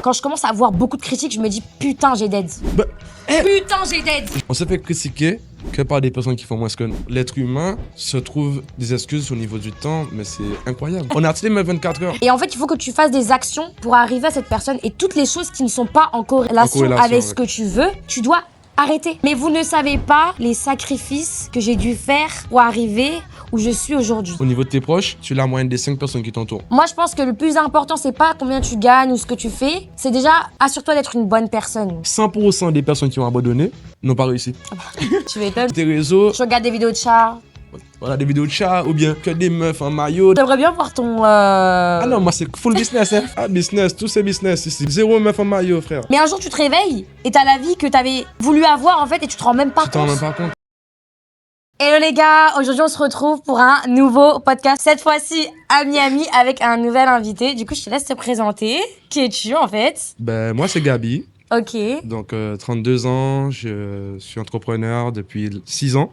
quand je commence à avoir beaucoup de critiques, je me dis putain, j'ai dead. Putain, j'ai dead. On se fait critiquer que par des personnes qui font moins que nous. L'être humain se trouve des excuses au niveau du temps, mais c'est incroyable. On a arrêté même 24 heures. Et en fait, il faut que tu fasses des actions pour arriver à cette personne. Et toutes les choses qui ne sont pas en corrélation avec ce que tu veux, tu dois arrêter. Mais vous ne savez pas les sacrifices que j'ai dû faire pour arriver où je suis aujourd'hui. Au niveau de tes proches, tu es la moyenne des 5 personnes qui t'entourent. Moi, je pense que le plus important, c'est pas combien tu gagnes ou ce que tu fais. C'est déjà, assure-toi d'être une bonne personne. 100% des personnes qui ont abandonné n'ont pas réussi. Tu m'étonnes. Tes réseaux, Je regarde des vidéos de chats. voilà, des vidéos de chats ou bien que des meufs en maillot. J'aimerais bien voir ton... Ah non, moi c'est full business, hein. Ah, business, tout c'est business ici. Zéro meuf en maillot, frère. Mais un jour, tu te réveilles et t'as la vie que t'avais voulu avoir, en fait, et tu te rends même pas Tu t'en rends compte. même pas compte. Hello les gars, aujourd'hui on se retrouve pour un nouveau podcast. Cette fois-ci à Miami avec un nouvel invité. Du coup, je te laisse te présenter. Qui es-tu en fait? Ben, moi c'est Gabi. Ok. Donc, 32 ans, je suis entrepreneur depuis 6 ans.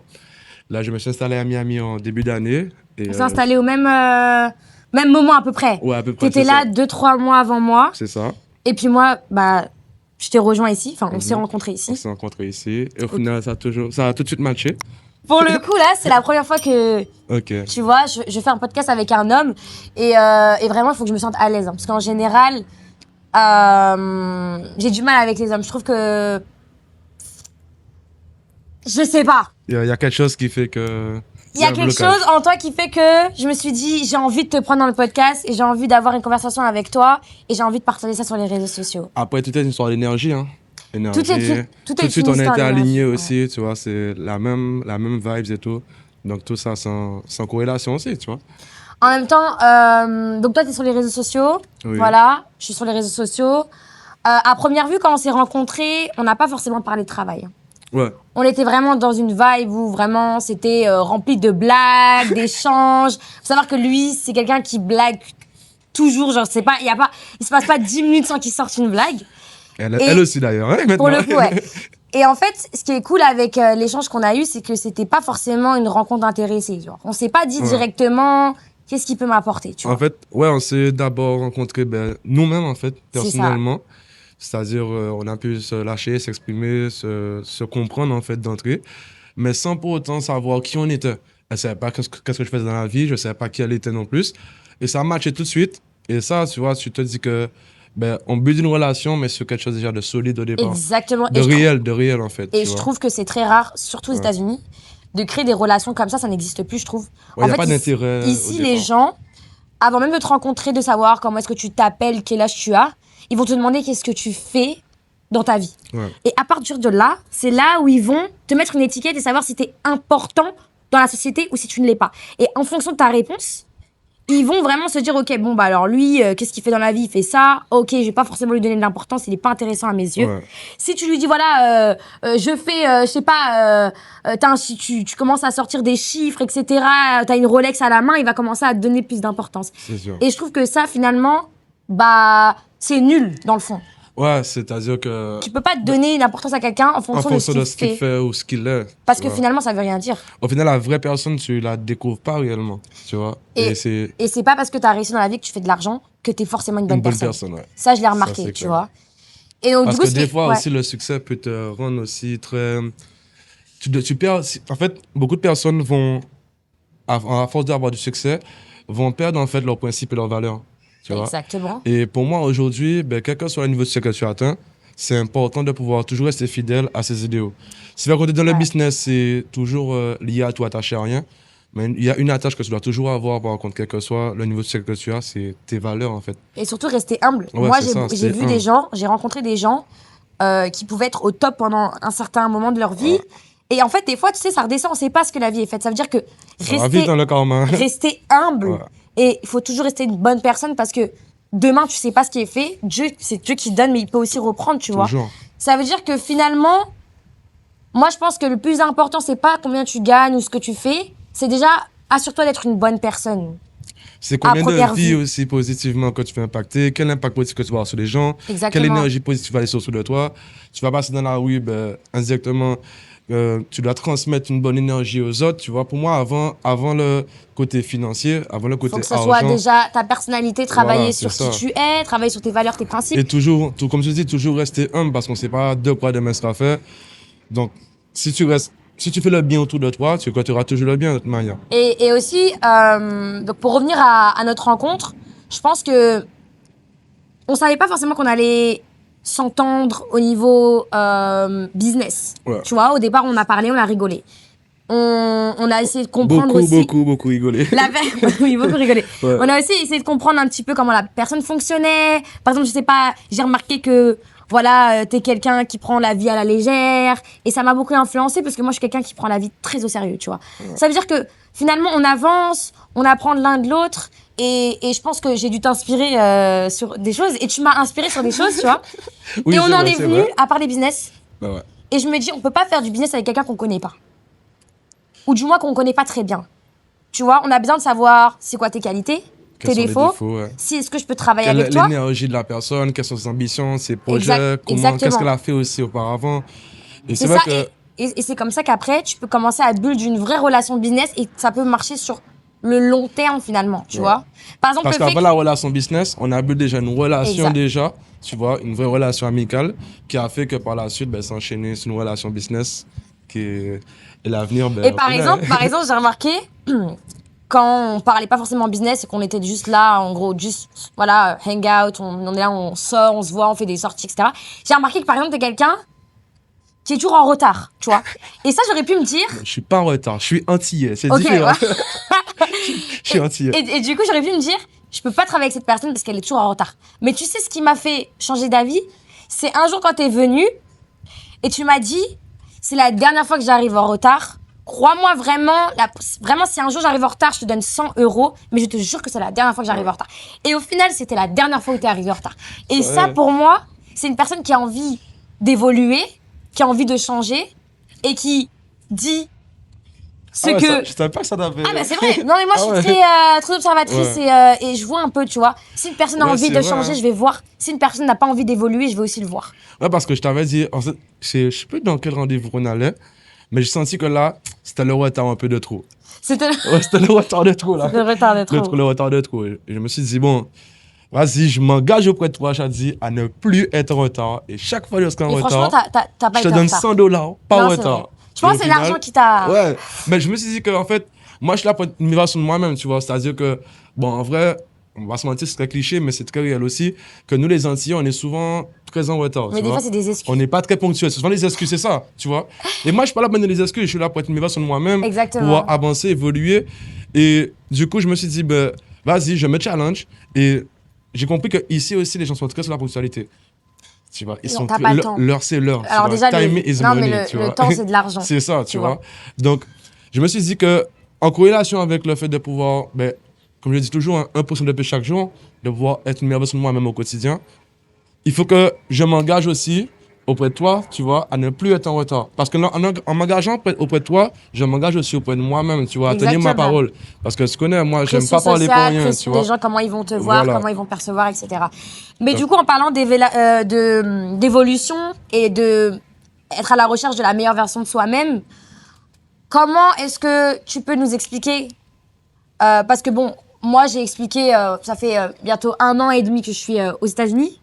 Là, je me suis installé à Miami en début d'année. On s'est installé au même moment à peu près. Ouais, à peu près. T'étais c'est là ça. 2-3 mois avant moi. C'est ça. Et puis moi, bah, je t'ai rejoint ici. Enfin, on s'est rencontrés On ici. s'est rencontrés ici. Et au final, ça a tout de suite matché. Pour le coup, là, c'est la première fois que, Ok. tu vois, je fais un podcast avec un homme. Et vraiment, il faut que je me sente à l'aise. Hein, parce qu'en général, j'ai du mal avec les hommes. Je trouve que... Je sais pas. Il y a quelque chose qui fait que. Il y a quelque chose en toi qui fait que je me suis dit, j'ai envie de te prendre dans le podcast et j'ai envie d'avoir une conversation avec toi et j'ai envie de partager ça sur les réseaux sociaux. Après, tout est une histoire d'énergie, hein. Énergie. Tout est Tout de suite, une on a histoire été alignés d'énergie, aussi, tu vois. C'est la même vibes et tout. Donc, tout ça sans corrélation aussi, tu vois. En même temps, donc toi, tu es sur les réseaux sociaux. Oui. Voilà, je suis sur les réseaux sociaux. À première vue, quand on s'est rencontrés, on n'a pas forcément parlé de travail. Ouais. On était vraiment dans une vibe où vraiment c'était rempli de blagues, d'échanges. Faut savoir que lui, c'est quelqu'un qui blague toujours. Genre, c'est pas, il se passe pas 10 minutes sans qu'il sorte une blague. Elle aussi, d'ailleurs, hein, maintenant. Pour le coup, ouais. Et en fait, ce qui est cool avec l'échange qu'on a eu, c'est que c'était pas forcément une rencontre intéressée. Genre. On s'est pas dit directement qu'est-ce qu'il peut m'apporter, tu vois. En fait, ouais, on s'est d'abord rencontrés nous-mêmes, en fait, C'est personnellement. C'est-à-dire, on a pu se lâcher, s'exprimer, se comprendre, en fait, d'entrée, mais sans pour autant savoir qui on était. Elle savait pas qu'est-ce que je faisais dans la vie, je savais pas qui elle était non plus. Et ça a matché tout de suite. Et ça, tu vois, tu te dis que, on build une relation, mais sur quelque chose déjà de solide au départ. Exactement. De réel, en fait. Et tu je vois. trouve que c'est très rare, surtout aux États-Unis, de créer des relations comme ça n'existe plus, je trouve. Ouais, y a pas d'intérêt Ici, au les départ. gens, avant même de te rencontrer, de savoir comment est-ce que tu t'appelles, quel âge tu as, ils vont te demander qu'est-ce que tu fais dans ta vie. Ouais. Et à partir de là, c'est là où ils vont te mettre une étiquette et savoir si tu es important dans la société ou si tu ne l'es pas. Et en fonction de ta réponse, ils vont vraiment se dire, ok, bon, bah alors lui, qu'est-ce qu'il fait dans la vie? Il fait ça. Ok, je vais pas forcément lui donner de l'importance, il est pas intéressant à mes yeux. Ouais. Si tu lui dis, voilà, je fais, je sais pas, tu commences à sortir des chiffres, etc., t'as une Rolex à la main, il va commencer à te donner plus d'importance. C'est sûr. Et je trouve que ça, finalement, bah, c'est nul, dans le fond. Ouais, c'est-à-dire que. Tu peux pas donner une importance à quelqu'un en En fonction fonction de de ce ce qu'il qu'il fait. fait ou ce qu'il est. Parce tu que vois. finalement, ça veut rien dire. Au final, la vraie personne, tu la découvres pas réellement, tu vois. Et c'est pas parce que t'as réussi dans la vie que tu fais de l'argent que t'es forcément une bonne personne. ouais. Ça, je l'ai Ça, remarqué, c'est tu clair. vois. Et donc, Parce du coup, que des fois ouais. aussi, le succès peut te rendre aussi très. Tu perds. En fait, beaucoup de personnes vont, à force d'avoir du succès, vont perdre en fait leurs principes et leurs valeurs. Tu vois. Exactement. Et pour moi, aujourd'hui, quel que soit le niveau de succès que tu atteins, c'est important de pouvoir toujours rester fidèle à ses idéaux. Si quand tu es dans le business, c'est toujours lié à toi, attaché à rien. Mais il y a une attache que tu dois toujours avoir, par contre, quel que soit le niveau de succès que tu as, c'est tes valeurs, en fait. Et surtout, rester humble. Ouais, Moi, c'est ça, j'ai c'est vu humble. des gens, j'ai rencontré des gens qui pouvaient être au top pendant un certain moment de leur vie. Ouais. Et en fait, des fois, tu sais, ça redescend, on sait pas ce que la vie est faite. Ça veut dire que Ça va vite dans le karma. rester humble. Ouais. Et il faut toujours rester une bonne personne parce que demain, tu sais pas ce qui est fait. Dieu, c'est Dieu qui donne, mais il peut aussi reprendre, tu vois. Toujours. Ça veut dire que finalement, moi, je pense que le plus important, c'est pas combien tu gagnes ou ce que tu fais. C'est déjà, assure-toi d'être une bonne personne. C'est combien première de vies vue. aussi positivement que tu peux impacter, quel impact positif que tu vas avoir sur les gens, Exactement. quelle énergie positive va aller sur de toi. Tu vas passer dans la rue, indirectement, tu dois transmettre une bonne énergie aux autres, tu vois. Pour moi, avant le côté financier, avant le Faut côté que ça argent, soit déjà ta personnalité, travailler Voilà, sur c'est qui ça. tu es, travailler sur tes valeurs, tes principes. Et toujours, comme je dis, toujours rester humble parce qu'on ne sait pas de quoi demain sera fait. Donc, si tu fais le bien autour de toi, tu auras toujours le bien de toute manière. Et aussi, donc pour revenir à notre rencontre, je pense que on savait pas forcément qu'on allait s'entendre au niveau business. Ouais. Tu vois, au départ, on a parlé, on a rigolé. On a essayé de comprendre aussi. Beaucoup rigolé. Oui, beaucoup rigolé. Ouais. On a aussi essayé de comprendre un petit peu comment la personne fonctionnait. Par exemple, je sais pas, j'ai remarqué que voilà, t'es quelqu'un qui prend la vie à la légère. Et ça m'a beaucoup influencé parce que moi, je suis quelqu'un qui prend la vie très au sérieux, tu vois. Ça veut dire que finalement, on avance, on apprend de l'un de l'autre. Et je pense que j'ai dû t'inspirer sur des choses. Et tu m'as inspiré sur des choses, tu vois. Oui, et on c'est en vrai, est c'est venu vrai. à parler business. Bah ouais. Et je me dis, on peut pas faire du business avec quelqu'un qu'on connaît pas. Ou du moins qu'on connaît pas très bien. Tu vois, on a besoin de savoir c'est quoi tes qualités, Quels tes sont les défauts, défauts, ouais. si est-ce que je peux travailler Quelle avec est toi. l'énergie de la personne, quelles sont ses ambitions, ses projets, qu'est-ce Exactement. qu'elle a fait aussi auparavant. Et C'est c'est vrai ça, que et c'est comme ça qu'après, tu peux commencer à build une vraie relation business et ça peut marcher sur le long terme finalement, tu Ouais. vois. Par exemple, Parce le fait qu'avant la relation business, on a eu déjà une relation Exact. déjà, tu vois, une vraie relation amicale qui a fait que par la suite, ben, s'enchaîner sur une relation business qui est et l'avenir, ben, Et on par connaît. exemple, j'ai remarqué, quand on parlait pas forcément business et qu'on était juste là, en gros, juste, voilà, hang out, on est là, on sort, on se voit, on fait des sorties, etc. J'ai remarqué que par exemple, t'es quelqu'un qui est toujours en retard, tu vois. Et ça, j'aurais pu me dire, Je suis pas en retard, je suis antillais, c'est ok, différent. ouais. Je suis antillais. Et du coup, j'aurais pu me dire, je peux pas travailler avec cette personne parce qu'elle est toujours en retard. Mais tu sais ce qui m'a fait changer d'avis? C'est un jour quand t'es venu et tu m'as dit, c'est la dernière fois que j'arrive en retard. Crois-moi vraiment, vraiment, si un jour j'arrive en retard, je te donne 100 €, mais je te jure que c'est la dernière fois que j'arrive en retard. Et au final, c'était la dernière fois où t'es arrivé en retard. Et ça, Ouais. pour moi, c'est une personne qui a envie d'évoluer, qui a envie de changer et qui dit ce Ah ouais, que... ça, je savais pas que ça t'avait. Ah bah c'est vrai. Non mais moi Ah je ouais. suis très observatrice et je vois un peu, tu vois. Si une personne a Ouais, envie c'est de vrai, changer, hein. je vais voir. Si une personne n'a pas envie d'évoluer, je vais aussi le voir. Ouais, parce que je t'avais dit, en fait, je sais plus dans quel rendez-vous on allait, mais j'ai senti que là, c'était le retard un peu de trop. C'était Ouais, c'était le retard de trop, là. le retard de trop. Le retard de trop. Et je me suis dit, bon, vas-y, je m'engage auprès de toi, Shadi, à ne plus être en retard. Et chaque fois que je serai en Et franchement, retard, t'as pas je te été en donne retard. 100 $, pas Non, en c'est retard. vrai. Je pense Et que au c'est final, l'argent qui t'a... Ouais, mais je me suis dit que, en fait, moi, je suis là pour une version de moi-même, tu vois. C'est-à-dire que, bon, en vrai, on va se mentir, c'est très cliché, mais c'est très réel aussi, que nous, les Antillais, on est souvent très en retard. Mais tu des vois. fois, c'est des excuses. On n'est pas très ponctuel. C'est souvent des excuses, c'est ça, tu vois. Et moi, je suis pas là pour donner des excuses. Je suis là pour être une version de moi-même, Exactement. pouvoir avancer, évoluer. Et du coup, je me suis dit, ben, vas-y, je me challenge. Et j'ai compris que ici aussi, les gens sont très sur la ponctualité. Tu vois, ils Non, sont t'as pas le temps. l'heure, c'est l'heure. tu Alors vois. déjà, Time is non, money, mais tu le vois. temps, c'est de l'argent. C'est ça, Tu tu vois. vois. Donc, je me suis dit que, en corrélation avec le fait de pouvoir, ben, comme je dis toujours, hein, 1% de plus chaque jour, de pouvoir être une meilleure version de moi-même au quotidien, il faut que je m'engage aussi auprès de toi, tu vois, à ne plus être en retard. Parce que en m'engageant auprès de toi, je m'engage aussi auprès de moi-même, tu vois, à tenir ma Exactement. parole. Parce que tu connais, moi, j'aime Pression pas parler pour sociale, rien, tu pression vois. des gens, comment ils vont te voir, Voilà. comment ils vont percevoir, etc. Mais Donc- du coup, en parlant d'évolution et de être à la recherche de la meilleure version de soi-même, comment est-ce que tu peux nous expliquer parce que bon, moi j'ai expliqué, ça fait bientôt 1 an et demi que je suis aux États-Unis.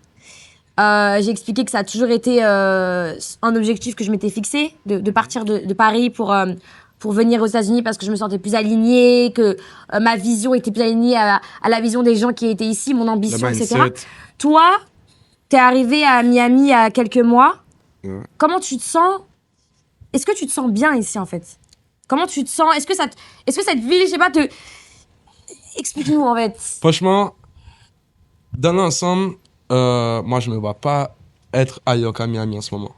J'ai expliqué que ça a toujours été un objectif que je m'étais fixé, de partir de Paris pour venir aux États-Unis parce que je me sentais plus alignée, que ma vision était plus alignée à la vision des gens qui étaient ici, mon Le ambition, etc. mindset. Toi, t'es arrivé à Miami il y a quelques mois. Ouais. Comment tu te sens? Est-ce que tu te sens bien ici en fait? Comment tu te sens? Est-ce que cette ville, je sais pas, explique-nous en fait. Franchement, dans l'ensemble, moi, je me vois pas être ailleurs qu'à Miami en ce moment.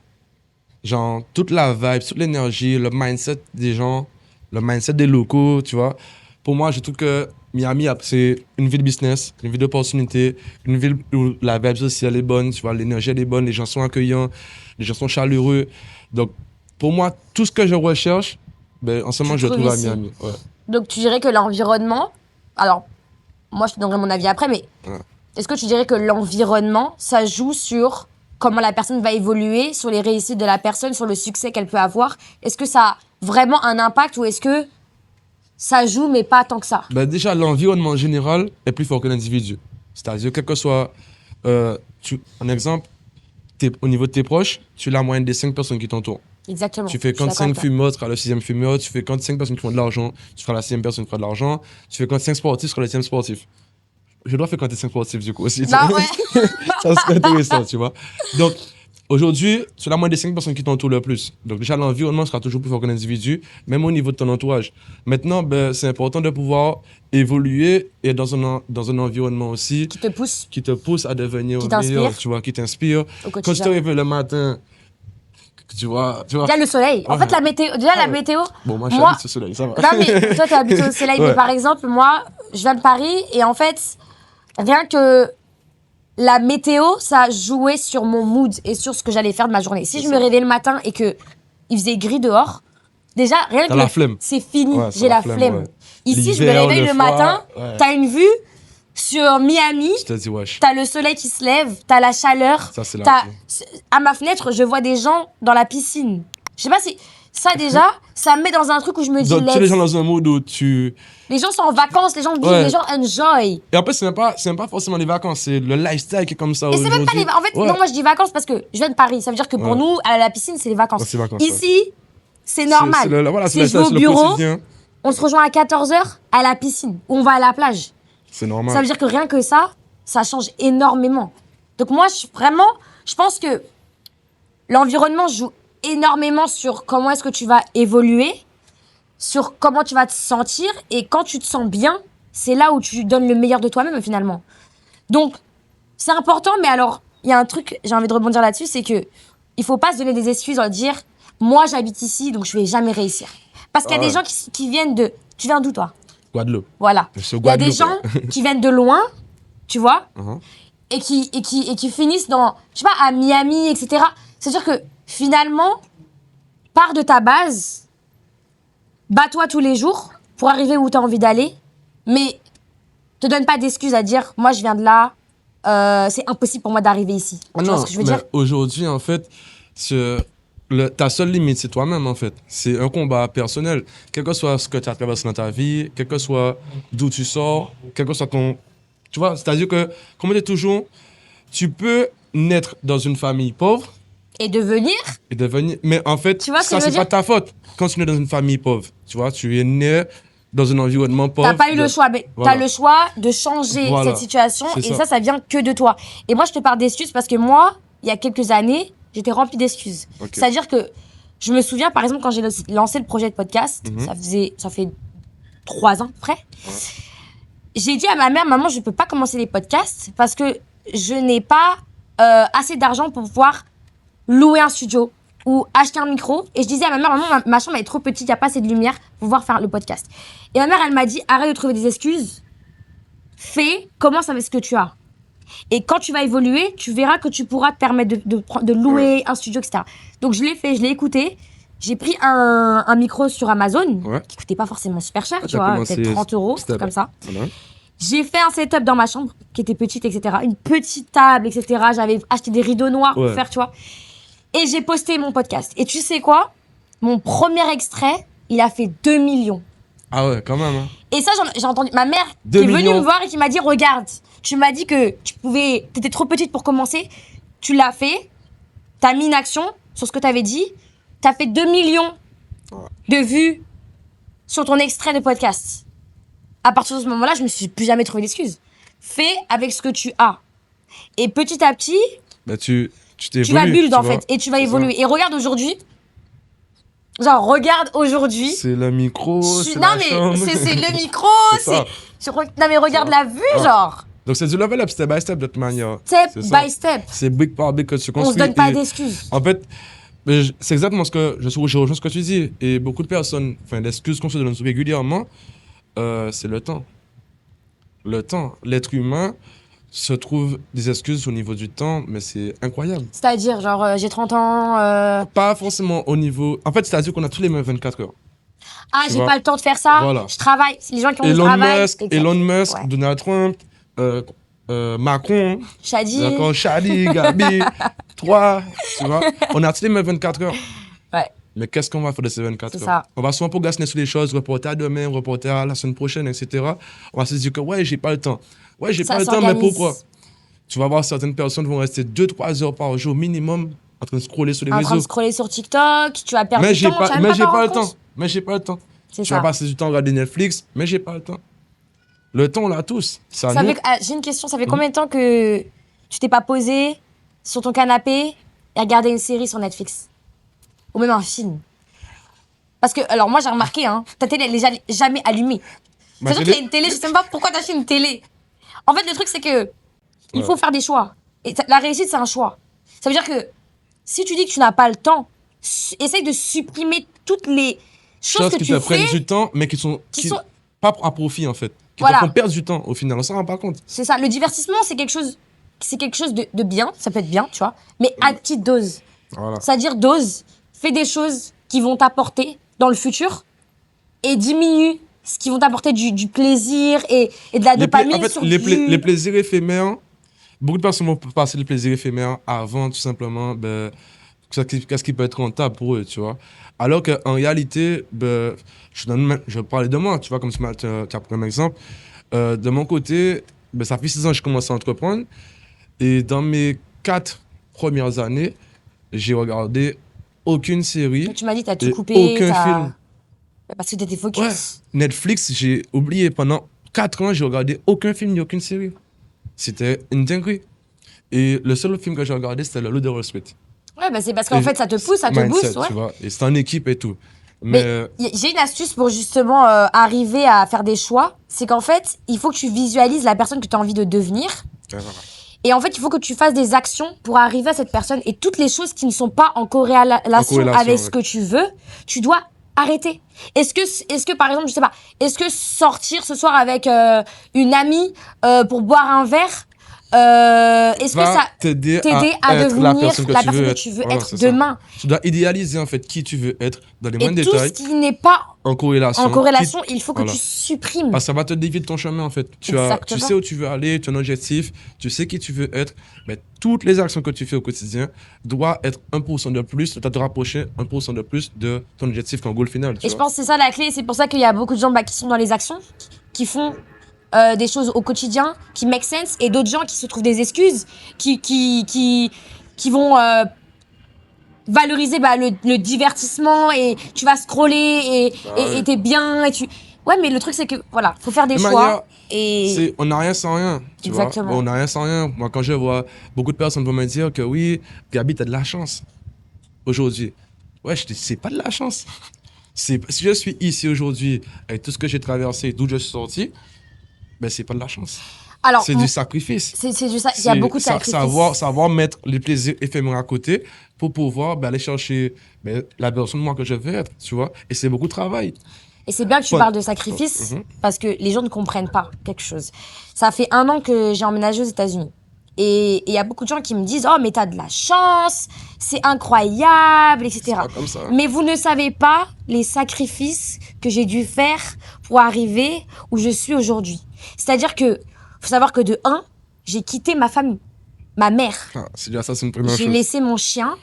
Genre, toute la vibe, toute l'énergie, le mindset des gens, le mindset des locaux, tu vois. Pour moi, je trouve que Miami, c'est une ville business, une ville d'opportunité, une ville où la vibe sociale est bonne, tu vois, l'énergie elle est bonne, les gens sont accueillants, les gens sont chaleureux. Donc, pour moi, tout ce que je recherche, ben, en ce moment, Tu je le trouves trouve à ici. Miami. Ouais. Donc tu dirais que l'environnement, alors moi je te donnerai mon avis après, mais Ouais. est-ce que tu dirais que l'environnement, ça joue sur comment la personne va évoluer, sur les réussites de la personne, sur le succès qu'elle peut avoir. Est-ce que ça a vraiment un impact ou est-ce que ça joue, mais pas tant que ça? Ben déjà, l'environnement en général est plus fort que l'individu. C'est-à-dire, quel que soit, un exemple, au niveau de tes proches, tu es la moyenne des 5 personnes qui t'entourent. Exactement. Tu fais Je suis d'accord 5 avec toi. fumeurs, tu seras le 6e fumeur. Tu fais 5 personnes qui font de l'argent, tu seras la 6e personne qui fera de l'argent. Tu fais 5 sportifs, tu seras le 10e sportif. Je dois faire 5 sportifs du coup aussi. Bah ouais. Ça serait intéressant, tu vois. Donc, aujourd'hui, c'est la moyenne des 5 personnes qui t'entourent le plus. Donc, déjà, l'environnement sera toujours plus fort qu'un individu, même au niveau de ton entourage. Maintenant, ben, c'est important de pouvoir évoluer et dans un environnement aussi Qui te pousse à devenir Qui t'inspire. meilleur, tu vois, qui t'inspire. au Quand tu te quotidien. réveilles le matin, tu vois. Déjà le soleil. En Ouais. fait, la météo. Déjà, la ouais. météo. Bon, moi, Moi- j'habite ce soleil, ça va. Non, mais toi, tu habites au soleil. Ouais. Mais par exemple, moi, je viens de Paris et en fait, rien que la météo, ça jouait sur mon mood et sur ce que j'allais faire de ma journée. Si C'est je me ça. réveillais le matin et que il faisait gris dehors, déjà, rien T'as que la flemme. c'est fini. Ouais, c'est J'ai la la flemme, flemme. ouais. Ici, je me L'hiver, réveille le froid, matin, ouais. t'as une vue sur Miami. Je te dis, wesh. T'as le soleil qui se lève, t'as la chaleur. Ça, c'est la t'as- vie. À ma fenêtre, je vois des gens dans la piscine. Je sais pas si. Ça, déjà, ça me met dans un truc où je me dis. Donc, tu es let's- les gens dans un mood où tu. Les gens sont en vacances, les gens vivent, Ouais. les gens enjoy. Et en plus, c'est même pas forcément les vacances, c'est le lifestyle qui est comme ça. Et c'est même pas les. En fait, Ouais. non, moi je dis vacances parce que je viens de Paris. Ça veut dire que pour Ouais. nous, à la piscine, c'est les vacances. Ouais, c'est vacances, Ici, c'est normal. Voilà, Si je vais au le bureau, quotidien. on se rejoint à 14h à la piscine ou on va à la plage. C'est normal. Ça veut dire que rien que ça change énormément. Donc moi, je pense que l'environnement joue énormément sur comment est-ce que tu vas évoluer, sur comment tu vas te sentir, et quand tu te sens bien, c'est là où tu donnes le meilleur de toi-même finalement. Donc, c'est important, mais alors, il y a un truc, j'ai envie de rebondir là-dessus, c'est que il faut pas se donner des excuses en dire « Moi, j'habite ici, donc je vais jamais réussir. » Parce qu'il y a Ouais. des gens qui viennent de... Tu viens d'où, toi? Guadeloupe. Voilà. C'est Il y a des Guadeloupe. gens qui viennent de loin, tu vois, Uh-huh. et qui finissent dans, je sais pas, à Miami, etc. C'est-à-dire que finalement, pars de ta base, bats-toi tous les jours pour arriver où tu as envie d'aller, mais te donne pas d'excuses à dire moi je viens de là, c'est impossible pour moi d'arriver ici. Ah Tu vois ce que je veux dire? Aujourd'hui, en fait, ta seule limite, c'est toi-même, en fait. C'est un combat personnel. Quel que soit ce que tu as traversé dans ta vie, quel que soit d'où tu sors, quel que soit ton... Tu vois, c'est-à-dire que, comme on dit toujours, tu peux naître dans une famille pauvre Et devenir, et devenir... Mais en fait, Tu vois ce que ça, je veux c'est pas dire? ta faute. Quand tu es dans une famille pauvre, tu vois, tu es né dans un environnement pauvre. t'as pas eu le choix, mais Voilà. t'as le choix de changer Voilà. cette situation, C'est et ça. ça vient que de toi. Et moi je te parle d'excuses parce que moi, il y a quelques années, j'étais remplie d'excuses. Ok. C'est-à-dire que je me souviens, par exemple, quand j'ai lancé le projet de podcast, Mhm. ça fait 3 ans près, j'ai dit à ma mère, maman, je peux pas commencer les podcasts parce que je n'ai pas assez d'argent pour pouvoir louer un studio ou acheter un micro. Et je disais à ma mère, maman, ma chambre elle est trop petite, il n'y a pas assez de lumière pour pouvoir faire le podcast. Et ma mère, elle m'a dit, arrête de trouver des excuses, fais, commence avec ce que tu as. Et quand tu vas évoluer, tu verras que tu pourras te permettre de louer un studio, etc. Donc je l'ai fait, je l'ai écouté. J'ai pris un micro sur Amazon, Ouais. qui coûtait pas forcément super cher, Ah, tu t'as vois, commencé peut-être 30 euros, step. c'est comme ça. Voilà. J'ai fait un setup dans ma chambre, qui était petite, etc. Une petite table, etc. J'avais acheté des rideaux noirs pour Ouais. faire, tu vois. Et j'ai posté mon podcast. Et tu sais quoi? Mon premier extrait, il a fait 2 millions. Ah ouais, quand même. Hein. Et ça, j'ai entendu ma mère 2 qui est venue millions. me voir et qui m'a dit, regarde, tu m'as dit que t'étais trop petite pour commencer. Tu l'as fait. T'as mis une action sur ce que t'avais dit. T'as fait 2 millions de vues sur ton extrait de podcast. À partir de ce moment-là, je me suis plus jamais trouvé d'excuses. Fais avec ce que tu as. Et petit à petit, Bah, tu t'évolues. tu vas build en vois. fait. Et tu vas C'est ça. évoluer. Et regarde aujourd'hui. Genre, regarde aujourd'hui. C'est le micro, c'est Non la mais chambre. c'est le micro, C'est ça. non mais regarde la vue, Ouais. genre. Donc c'est du level up, step by step de toute manière. Step C'est ça. by step. C'est brique par brique que tu On construis. se donne pas et d'excuses. En fait, c'est exactement ce que je rejoins ce que tu dis. Et beaucoup de personnes, enfin, l'excuse qu'on se donne régulièrement, c'est le temps. Le temps. L'être humain se trouve des excuses au niveau du temps, mais c'est incroyable. C'est-à-dire, genre, j'ai 30 ans. Pas forcément au niveau. En fait, c'est-à-dire qu'on a tous les mêmes 24 heures. Ah, Tu j'ai vois. pas le temps de faire ça. Voilà. Je travaille. C'est les gens qui ont du Elon travail. Musk, exact. Elon Musk, Ouais. Donald Trump, Macron, Shadi. d'accord, Charlie, Gabi, 3, tu vois. On a tous les mêmes 24 heures. Ouais. Mais qu'est-ce qu'on va faire de ces 24 C'est heures? ça. On va souvent procrastiner sur les choses, reporter à demain, reporter à la semaine prochaine, etc. On va se dire que, ouais, j'ai pas le temps. Ouais, j'ai Ça pas le temps, mais s'organise. pourquoi? Tu vas voir certaines personnes vont rester 2-3 heures par jour minimum en train de scroller sur les En train de réseaux. scroller sur TikTok, tu vas perdre Mais du j'ai temps, pas, tu vas mais même j'ai pas pas le t'en rendre temps. compte. Mais j'ai pas le temps. C'est Tu vas ça. passer du temps à regarder Netflix, mais j'ai pas le temps. Le temps, on l'a tous. Ça fait... J'ai une question, ça fait combien de temps que tu t'es pas posé sur ton canapé et regardé une série sur Netflix? Ou même un film? Parce que, alors moi j'ai remarqué, hein, ta télé elle est jamais allumée. Ma C'est sûr télé- qu'il y a une télé, je sais même pas pourquoi t'achètes une télé. En fait, le truc c'est que il faut faire des choix. Et la réussite c'est un choix. Ça veut dire que si tu dis que tu n'as pas le temps, essaye de supprimer toutes les choses que qui tu te prennent fais. du temps, mais qui sont pas à profit, en fait. Qui Voilà. te font perdre du temps, au final. On s'en rend pas compte. C'est ça. Le divertissement, c'est quelque chose de bien. Ça peut être bien, tu vois. Mais à petite dose. Voilà. C'est-à-dire dose. Fais des choses qui vont t'apporter dans le futur et diminue ce qui vont t'apporter du plaisir et de la dopamine En fait, sur les plaisirs éphémères, beaucoup de personnes vont passer les plaisirs éphémères avant, tout simplement, qu'est-ce qui peut être rentable pour eux, tu vois. Alors qu'en réalité, je vais parler de moi, tu vois, comme tu as pris un exemple. De mon côté, ça fait 6 ans que je commence à entreprendre. Et dans mes 4 premières années, j'ai regardé aucune série. Tu m'as dit, t'as tout et coupé. aucun film. Parce que t'étais focus. Ouais. Netflix, j'ai oublié. Pendant 4 ans, j'ai regardé aucun film ni aucune série. C'était une dinguerie. Et le seul film que j'ai regardé, c'était le Loup de Wall Street. Ouais, bah c'est parce qu'en fait, ça te pousse, ça te booste. Ouais. Tu vois. Et c'est en équipe et tout. Mais j'ai une astuce pour justement arriver à faire des choix. C'est qu'en fait, il faut que tu visualises la personne que tu as envie de devenir. Voilà. Et en fait, il faut que tu fasses des actions pour arriver à cette personne. Et toutes les choses qui ne sont pas en corrélation avec ce que tu veux, tu dois arrêter. Est-ce que par exemple, je sais pas, est-ce que sortir ce soir avec une amie pour boire un verre, est-ce que ça t'aider à être devenir la personne que tu veux être c'est demain? Tu dois idéaliser en fait qui tu veux être dans les moindres Et tout détails. ce qui n'est pas en corrélation, il faut que tu supprimes. Parce que ça va te dévier de ton chemin en fait. Tu sais où tu veux aller, tu as un objectif, tu sais qui tu veux être. Mais toutes les actions que tu fais au quotidien doivent être 1% de plus, te rapprocher 1% de plus de ton objectif, ton goal final. Et je pense que c'est ça la clé. C'est pour ça qu'il y a beaucoup de gens qui sont dans les actions, qui font des choses au quotidien, qui make sense, et d'autres gens qui se trouvent des excuses, qui vont valoriser le divertissement, et tu vas scroller et t'es bien. Ouais, mais le truc, c'est que voilà, faut faire des choix. On n'a rien sans rien. Exactement. On n'a rien sans rien. Moi, quand je vois beaucoup de personnes vont me dire que oui, Gabi, t'as de la chance aujourd'hui. Ouais, c'est pas de la chance. Si je suis ici aujourd'hui, avec tout ce que j'ai traversé, d'où je suis sorti, c'est pas de la chance. Alors, c'est du sacrifice. C'est juste ça. Il y a beaucoup de sacrifices. Savoir mettre les plaisirs éphémères à côté pour pouvoir aller chercher la personne moi que je veux être, tu vois. Et c'est beaucoup de travail. Et c'est bien que tu parles de sacrifice parce que les gens ne comprennent pas quelque chose. Ça fait 1 an que j'ai emménagé aux États-Unis. Et il y a beaucoup de gens qui me disent « Oh, mais t'as de la chance, c'est incroyable, etc. » C'est pas comme ça. Mais vous ne savez pas les sacrifices que j'ai dû faire pour arriver où je suis aujourd'hui. C'est-à-dire que, faut savoir que de 1, j'ai quitté ma famille, ma mère. C'est déjà ça, c'est une première chose. J'ai laissé mon chien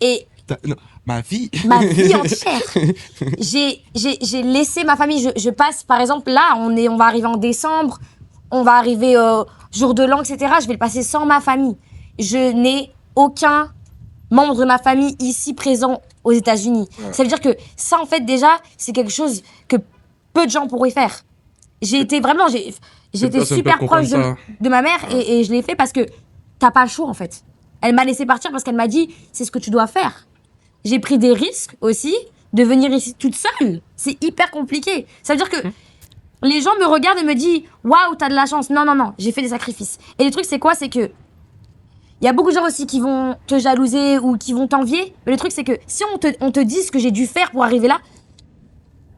et... Non, ma vie. Ma vie entière. J'ai laissé ma famille. Je passe, par exemple, là, on va arriver en décembre, on va arriver jour de l'an, etc. Je vais le passer sans ma famille. Je n'ai aucun membre de ma famille ici présent aux États-Unis. Ouais. Ça veut dire que ça, en fait, déjà, c'est quelque chose que peu de gens pourraient faire. J'ai été super proche de ma mère et je l'ai fait parce que t'as pas le choix, en fait. Elle m'a laissé partir parce qu'elle m'a dit, c'est ce que tu dois faire. J'ai pris des risques aussi de venir ici toute seule. C'est hyper compliqué. Ça veut dire que les gens me regardent et me disent « Waouh, t'as de la chance ». Non, j'ai fait des sacrifices. Et le truc, c'est quoi? C'est que il y a beaucoup de gens aussi qui vont te jalouser ou qui vont t'envier. Mais le truc, c'est que si on te dit ce que j'ai dû faire pour arriver là,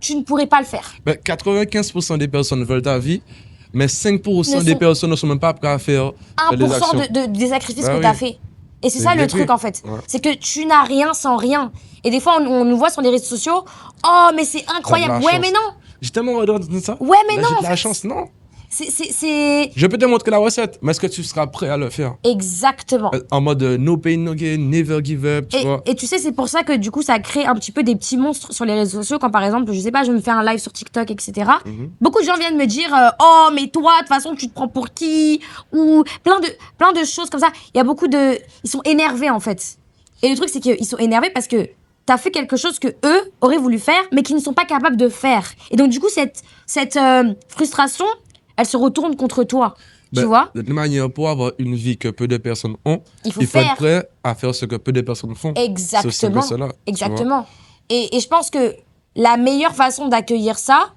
tu ne pourrais pas le faire. 95% des personnes veulent ta vie, mais 5% des personnes ne sont même pas prêtes à faire 1% des sacrifices que tu as fait. Et c'est ça le truc, en fait. Ouais. C'est que tu n'as rien sans rien. Et des fois, on nous voit sur les réseaux sociaux. Oh, mais c'est incroyable. Ouais, mais non. J'ai tellement regardé ça. Ouais, mais non. J'ai de la chance, non. c'est... Je peux te montrer la recette, mais est-ce que tu seras prêt à le faire? Exactement. En mode no pain, no gain, never give up, tu vois. Et tu sais, c'est pour ça que du coup, ça crée un petit peu des petits monstres sur les réseaux sociaux. Quand par exemple, je sais pas, je me fais un live sur TikTok, etc. Beaucoup de gens viennent me dire oh, mais toi, de toute façon, tu te prends pour qui? Ou plein de choses comme ça. Il y a beaucoup de. Ils sont énervés en fait. Et le truc, c'est qu'ils sont énervés parce que t'as fait quelque chose que eux auraient voulu faire, mais qu'ils ne sont pas capables de faire. Et donc, du coup, cette frustration, elle se retourne contre toi. Tu vois? De toute manière, pour avoir une vie que peu de personnes ont, Il faut être faire. prêt à faire ce que peu de personnes font. C'est aussi simple Exactement. que cela, tu vois. Exactement. Et je pense que la meilleure façon d'accueillir ça,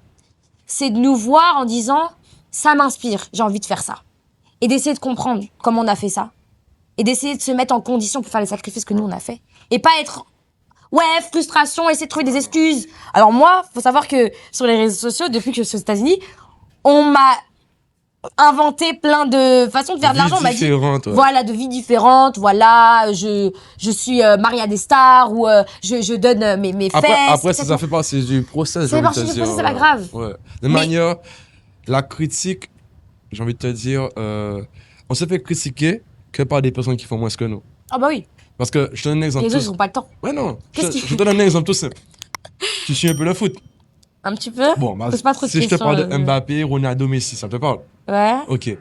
c'est de nous voir en disant ça m'inspire, j'ai envie de faire ça. Et d'essayer de comprendre comment on a fait ça. Et d'essayer de se mettre en condition pour faire les sacrifices que nous on a fait. Et pas être ouais, frustration, essayer de trouver des excuses. Alors moi, faut savoir que sur les réseaux sociaux, depuis que je suis aux États-Unis, on m'a inventé plein de façons de faire de l'argent. On m'a dit, différentes, ouais. voilà, de vies différentes, voilà, je suis mariée à des stars ou je donne mes fesses. Après, etc. ça fait partie du process. Ça fait partie du process, c'est pas grave. Ouais. De manière, la critique, j'ai envie de te dire, on se fait critiquer que par des personnes qui font moins que nous. Ah bah oui, Parce que je te donne un exemple. les autres, ils ont pas le temps. Ouais, non. Qu'est-ce Je te donne un exemple tout simple. Tu suis un peu le foot. Un petit peu. Bon, bah, Pose pas trop de si je te questions, parle de Mbappé, Ronaldo, Messi, ça te parle? Ouais. Ok.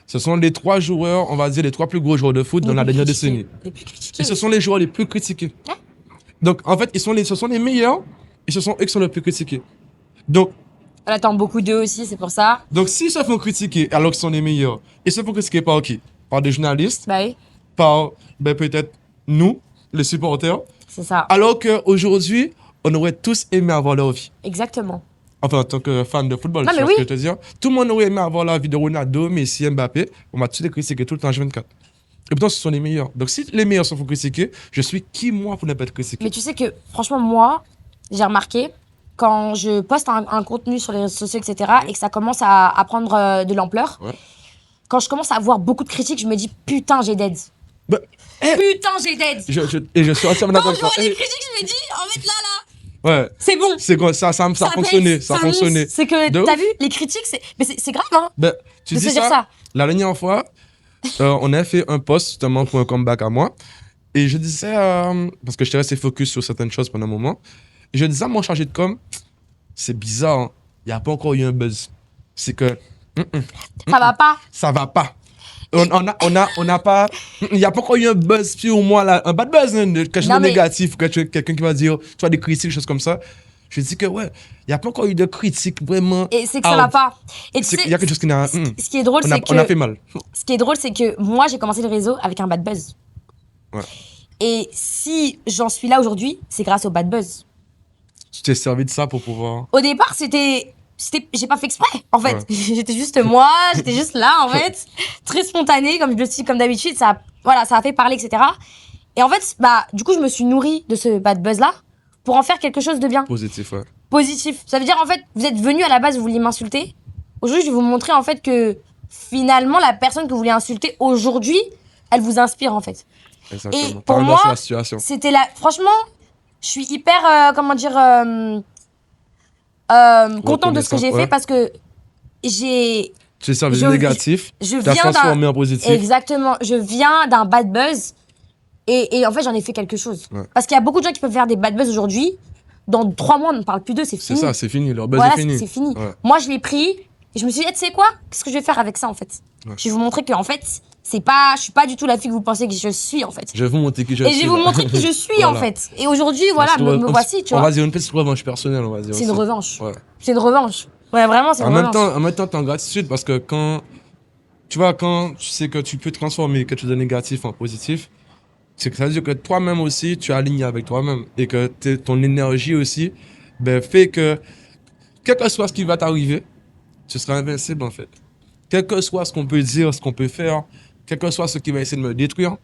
Ce sont les 3 joueurs, on va dire les 3 plus gros joueurs de foot dans la dernière décennie. Les plus critiqués. Et ce sont les joueurs les plus critiqués. Ouais. Donc, en fait, ce sont les meilleurs et ce sont eux qui sont les plus critiqués. Donc, On attend beaucoup d'eux aussi, c'est pour ça. s'ils se font critiquer alors qu'ils sont les meilleurs, ils se font critiquer par qui? Par des journalistes, Bah oui, par peut-être nous, les supporters. c'est ça. Alors qu'aujourd'hui, on aurait tous aimé avoir leur vie. Exactement. Enfin, en tant que fan de football, Non, tu mais vois oui. ce que je veux te dire. Tout le monde aurait aimé avoir la vie de Ronaldo, Messi, Mbappé. On m'a tous les critiqués tout le temps, H24. Et pourtant, ce sont les meilleurs. Donc, si les meilleurs se font critiquer, je suis qui, moi, pour ne pas être critiqué? Mais tu sais que, franchement, moi, j'ai remarqué, quand je poste un contenu sur les réseaux sociaux, etc., et que ça commence à prendre de l'ampleur, Ouais. quand je commence à avoir beaucoup de critiques, je me dis, putain, j'ai dead. Bah, Putain, j'ai dead. et je suis entièrement Quand d'accord je avec vois toi. des critiques, je me dis, en fait, là, Ouais, c'est bon. c'est quoi, ça a fonctionné, ça a fonctionné. C'est que, De t'as ouf. vu, les critiques, mais c'est grave, hein, Ben, tu de dis se dire ça, ça. la dernière fois, on a fait un post justement pour un comeback à moi. Et je disais, parce que j'étais resté focus sur certaines choses pendant un moment, et je disais à mon chargé de com, c'est bizarre, hein, il n'y a pas encore eu un buzz. C'est que Ça va pas. ça va pas. On n'a pas. Il n'y a pas encore eu un buzz sur moi, là, un bad buzz, hein, quelque chose Non, de mais- négatif, quelqu'un qui va dire, tu vois, des critiques, choses comme ça. Je dis que, ouais, il n'y a pas encore eu de critiques vraiment. Et c'est que ça va pas. Et tu Il sais, y a quelque chose qui n'a. ce qui est drôle, On a, c'est on a que fait mal. ce qui est drôle, c'est que moi, j'ai commencé le réseau avec un bad buzz. Ouais. Et si j'en suis là aujourd'hui, c'est grâce au bad buzz. Tu t'es servi de ça pour pouvoir. Au départ, j'ai pas fait exprès, en fait. Ouais. J'étais juste moi, j'étais juste là, en fait. Très spontané, comme je le suis, comme d'habitude. Ça a fait parler, etc. Et en fait, bah, du coup, je me suis nourrie de ce bad buzz-là pour en faire quelque chose de bien. Positif, ouais. Positif. Ça veut dire, en fait, vous êtes venu à la base, vous vouliez m'insulter. Aujourd'hui, je vais vous montrer, en fait, que finalement, la personne que vous voulez insulter aujourd'hui, elle vous inspire, en fait. Exactement. Et T'as pour inversé moi, la situation. c'était là. Franchement, je suis hyper, contente de ce que j'ai Ouais. fait parce que j'ai. Tu t'es servi je- du négatif, Je tu as viens transformé d'un. en positif. Exactement. Je viens d'un bad buzz et en fait, j'en ai fait quelque chose. Ouais. Parce qu'il y a beaucoup de gens qui peuvent faire des bad buzz aujourd'hui. Dans 3 mois, on ne parle plus d'eux, c'est C'est fini. ça, c'est fini. Leur buzz Voilà, est fini. c'est fini. Ouais. Moi, je l'ai pris et je me suis dit, tu sais quoi? Qu'est-ce que je vais faire avec ça, en fait? Ouais. Je vais vous montrer que, en fait, je suis pas du tout la fille que vous pensez que je suis, en fait. Je vais vous montrer qui je Et suis. je vais vous là. montrer qui je suis, en Voilà. fait. Et aujourd'hui, voilà, C'est me voici, tu On vois. va dire une petite revanche personnelle, on va dire. C'est une aussi. revanche. Ouais. C'est une revanche. Ouais, vraiment, c'est une revanche. En même temps, t'es en gratitude parce que quand tu sais que tu peux transformer quelque chose de négatif en positif, c'est que ça veut dire que toi-même aussi, tu es aligné avec toi-même et que ton énergie aussi, fait que, quel que soit ce qui va t'arriver, tu seras invincible en fait. Quel que soit ce qu'on peut dire, ce qu'on peut faire, quel que soit ce qui va essayer de me détruire,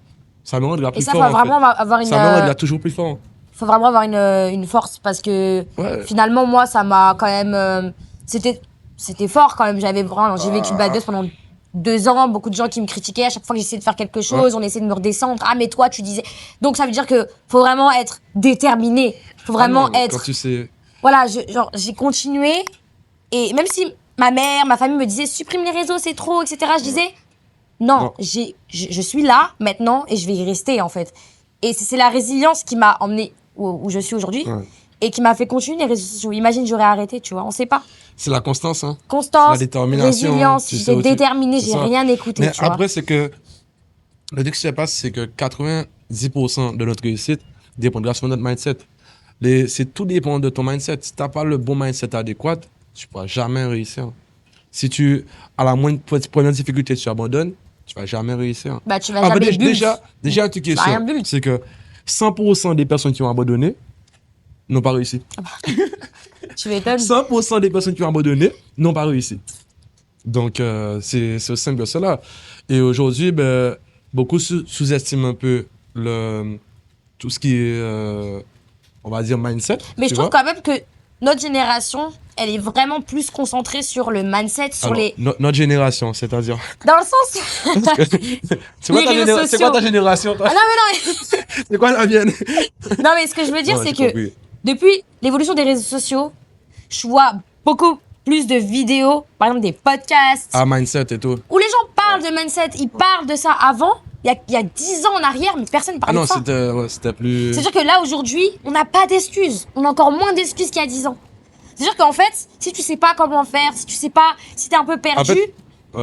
ça me rendra Et plus ça, fort. faut en vraiment fait. avoir une, Ça me rendra toujours plus fort. faut vraiment avoir une force parce que Ouais. finalement, moi, ça m'a quand même, c'était fort quand même. J'ai vécu le bad buzz pendant 2 ans, beaucoup de gens qui me critiquaient à chaque fois que j'essayais de faire quelque chose, on essayait de me redescendre. Ah, mais toi, tu disais. Donc, ça veut dire que faut vraiment être déterminé. Faut vraiment Ah non, être. Quand tu sais. Voilà, j'ai continué. Et même si ma mère, ma famille me disait supprime les réseaux, c'est trop, etc. Je disais non, je suis là maintenant et je vais y rester en fait. Et c'est la résilience qui m'a emmené où je suis aujourd'hui et qui m'a fait continuer les réseaux sociaux. Imagine, j'aurais arrêté, tu vois, on sait pas. C'est la constance, hein. Constance, la détermination, résilience, j'étais déterminée, j'ai rien écouté. Mais tu vois. après, c'est que le truc qui se passe, c'est que 90% de notre réussite dépendra sur notre mindset. Tout dépend de ton mindset. Si tu n'as pas le bon mindset adéquat, tu ne pourras jamais réussir. Si à la moindre première difficulté, tu abandonnes, tu ne vas jamais réussir. Bah, tu vas jamais déjà, un truc qui est sûr, c'est que 100% des personnes qui ont abandonné n'ont pas réussi. Tu m'étonnes. 100% des personnes qui ont abandonné n'ont pas réussi. Donc, c'est aussi simple que cela. Et aujourd'hui, beaucoup sous-estiment un peu tout ce qui est, on va dire, mindset. Mais je trouve quand même que notre génération, elle est vraiment plus concentrée sur le mindset, sur les... Notre génération, c'est-à-dire... Dans le sens... C'est quoi ta génération, toi? Ah non, mais non, c'est quoi la mienne? Non, mais ce que je veux dire, c'est que depuis l'évolution des réseaux sociaux, je vois beaucoup plus de vidéos, par exemple des podcasts... Ah, mindset et tout. Où les gens parlent de mindset, ils parlent de ça avant... Il y a 10 ans en arrière, mais personne ne parlait de ça. Ah non, c'était plus... C'est-à-dire que là, aujourd'hui, on n'a pas d'excuses. On a encore moins d'excuses qu'il y a 10 ans. C'est-à-dire qu'en fait, si tu sais pas comment faire, si tu sais pas, si t'es un peu perdu,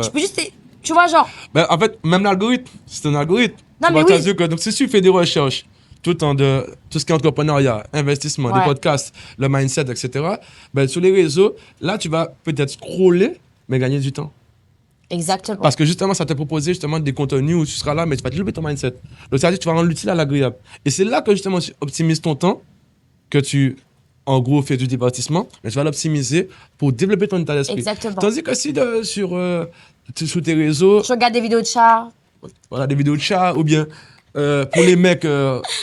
tu peux juste... Tu vois, genre... En fait, même l'algorithme, c'est un algorithme. Non, mais oui. Donc, si tu fais des recherches tout le temps de tout ce qui est entrepreneuriat, investissement, des podcasts, le mindset, etc., sur les réseaux, là, tu vas peut-être scroller, mais gagner du temps. Exactement. Parce que justement, ça t'a proposé justement des contenus où tu seras là, mais tu vas développer ton mindset. Donc, c'est-à-dire que tu vas rendre l'utile à l'agréable. Et c'est là que justement, tu optimises ton temps, que tu, en gros, fais du divertissement, mais tu vas l'optimiser pour développer ton état d'esprit. Exactement. Tandis que si sur tes réseaux... Je regarde des vidéos de chats. Voilà, des vidéos de chats, ou bien pour les mecs,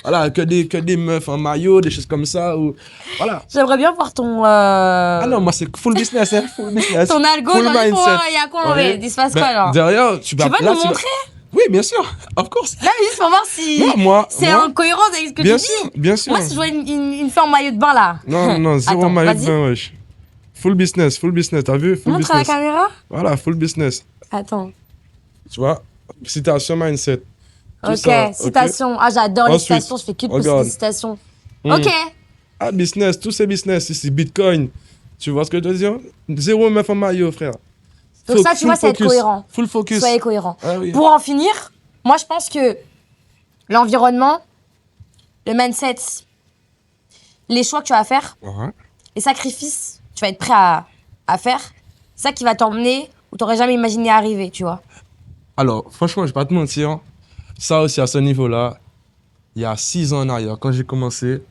voilà, que des meufs en maillot, des choses comme ça. Ou, voilà. J'aimerais bien voir ton... Ah non, moi c'est full business, hein, full business. Ton algo, full mindset. Il y a quoi en fait? Il se passe quoi alors? Derrière, tu vas nous montrer? Oui, bien sûr, of course. Là, juste pour voir si c'est en cohérence avec ce que bien tu sûr, dis. Bien sûr. Moi, si je vois une fille en maillot de bain là. Non, zéro maillot de bain, wesh. Full business, t'as vu? Full montre business. à la caméra? Voilà, full business. Attends. Tu vois, citation mindset. Ok, citation. Ah, j'adore les citations, je fais que de des citations. Ok. Ah, business, tout c'est business, ici, Bitcoin. Tu vois ce que je veux dire? Zéro meuf en maillot, frère. Donc ça, tu vois, c'est être cohérent. Full focus. Soyez cohérent. Ah, oui. Pour en finir, moi, je pense que l'environnement, le mindset, les choix que tu vas faire, les sacrifices que tu vas être prêt à faire, c'est ça qui va t'emmener où tu n'aurais jamais imaginé arriver, tu vois. Alors, franchement, je vais pas te mentir, ça aussi, à ce niveau-là, il y a 6 ans en arrière, quand j'ai commencé,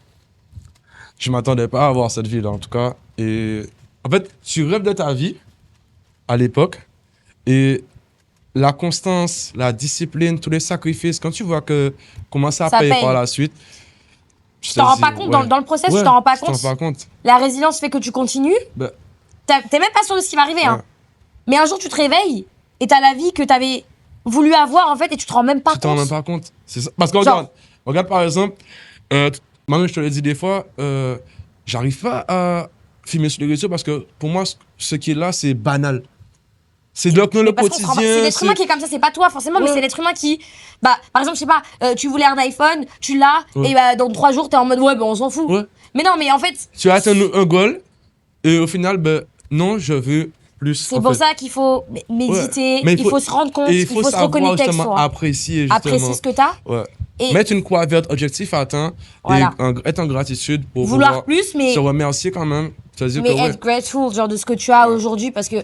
je m'attendais pas à avoir cette vie-là, en tout cas. Et en fait, tu rêves de ta vie à l'époque, et la constance, la discipline, tous les sacrifices, quand tu vois que comment ça paye par la suite, tu t'en rends pas compte dans le process, tu t'en rends pas compte. La résilience fait que tu continues. T'es même pas sûr de ce qui va arriver, hein. Mais un jour, tu te réveilles et t'as la vie que t'avais voulu avoir, en fait, et tu te rends même pas compte. Tu t'en rends même pas compte. C'est ça. Parce que regarde par exemple, moi, je te l'ai dit des fois, j'arrive pas à filmer sur les réseaux parce que pour moi, ce qui est là, c'est banal. C'est le quotidien. C'est l'être humain qui est comme ça, c'est pas toi forcément, mais c'est l'être humain qui. Par exemple, je sais pas, tu voulais un iPhone, tu l'as, et dans 3 jours, t'es en mode on s'en fout. Mais non, mais en fait. Tu as atteint un goal, et au final, non, je veux plus. C'est pour ça qu'il faut méditer, il faut se rendre compte, il faut se reconnecter avec soi. Apprécier ce que t'as. Et mettre une croix verte, objectif atteint, et être en gratitude pour vouloir plus, mais. Se remercier quand même. Mais être grateful, genre de ce que tu as aujourd'hui, parce que.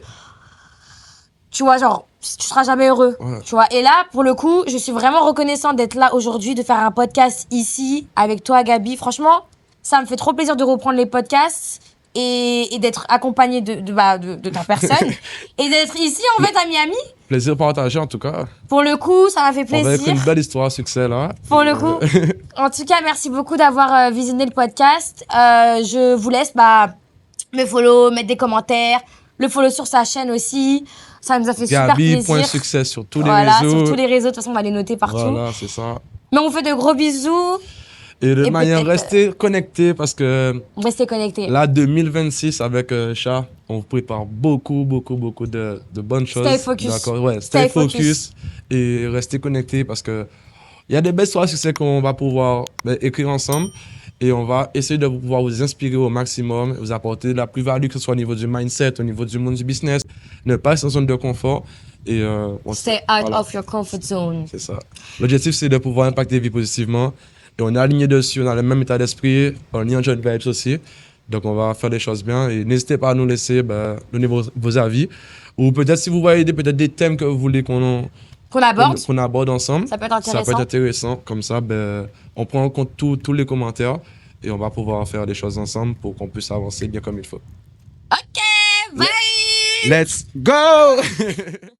Tu vois, genre, tu seras jamais heureux, tu vois. Et là, pour le coup, je suis vraiment reconnaissante d'être là aujourd'hui, de faire un podcast ici, avec toi, Gabi. Franchement, ça me fait trop plaisir de reprendre les podcasts et d'être accompagnée de ta personne. Et d'être ici, en fait, à Miami. Plaisir partagé, en tout cas. Pour le coup, ça m'a fait plaisir. On va être une belle histoire à succès, là. Pour le coup. En tout cas, merci beaucoup d'avoir visionné le podcast. Je vous laisse, me follow, mettre des commentaires, le follow sur sa chaîne aussi. Ça nous a fait super plaisir. Gabi.succès sur tous les réseaux. Sur tous les réseaux. De toute façon, on va les noter partout. Voilà, c'est ça. Mais on vous fait de gros bisous. Et de Et manière, peut-être, rester connecté parce que restez connectés. là, 2026, avec Chat, on prépare beaucoup, beaucoup, beaucoup de bonnes Stay choses. focus. D'accord, ouais, Stay stay focus et rester connecté parce que il y a des belles histoires de succès qu'on va pouvoir écrire ensemble et on va essayer de pouvoir vous inspirer au maximum, vous apporter de la plus-value, que ce soit au niveau du mindset, au niveau du monde du business, ne pas rester en zone de confort. Et Stay out voilà, of your comfort zone. c'est ça. L'objectif, c'est de pouvoir impacter les vies positivement. Et on est aligné dessus, on a le même état d'esprit, on est en joint vibes aussi. Donc, on va faire des choses bien. Et n'hésitez pas à nous laisser donner vos avis. Ou peut-être si vous voyez peut-être des thèmes que vous voulez Qu'on aborde, qu'on aborde ensemble, ça peut être ça peut être intéressant. intéressant. Comme ça, on prend en compte tous les commentaires et on va pouvoir faire des choses ensemble pour qu'on puisse avancer bien comme il faut. Ok, bye! Let's go!